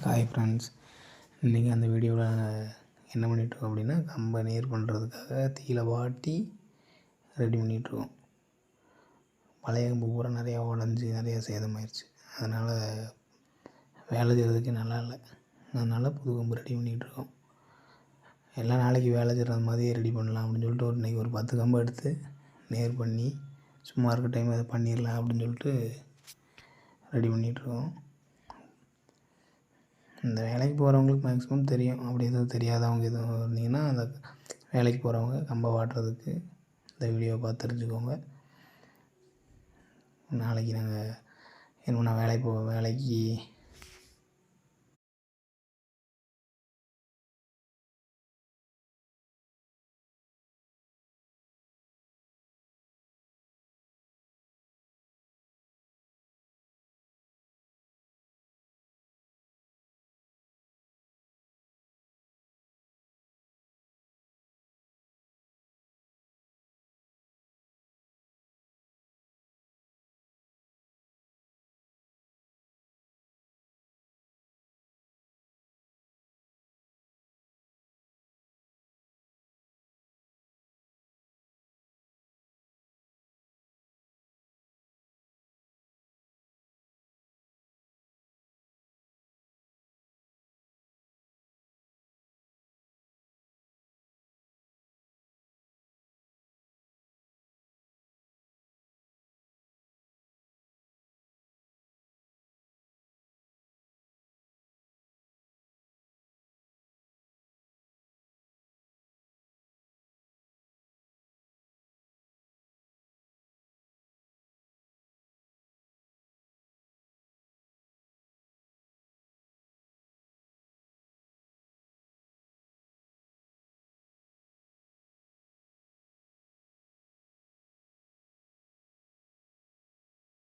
Hi friends, இன்றைக்கி அந்த வீடியோவில் என்ன பண்ணிகிட்ருக்கோம் அப்படின்னா, கம்பை நேர் பண்ணுறதுக்காக தீயில வாட்டி ரெடி பண்ணிகிட்ருக்கோம். பழைய கம்பு பூரா நிறையா உடஞ்சி நிறையா சேதமாயிருச்சு. அதனால் வேலை செய்கிறதுக்கு நல்லா இல்லை. அதனால் புது கம்பு ரெடி பண்ணிகிட்ருக்கோம். எல்லாம் நாளைக்கு வேலை செய்கிறது மாதிரியே ரெடி பண்ணலாம் அப்படின்னு சொல்லிட்டு இன்றைக்கி ஒரு 10 கம்பு எடுத்து நேர் பண்ணி சும்மா இருக்க டைம் அதை பண்ணிடலாம் அப்படின்னு சொல்லிட்டு ரெடி பண்ணிகிட்ருக்கோம். இந்த வேலைக்கு போகிறவங்களுக்கு மேக்ஸிமம் தெரியும். அப்படி எதுவும் தெரியாதவங்க எதுவும் இருந்தீங்கன்னா, அந்த வேலைக்கு போகிறவங்க கம்பை வாட்டுறதுக்கு இந்த வீடியோவை பார்த்து தெரிஞ்சுக்கோங்க. நாளைக்கு நாங்கள் வேலைக்கு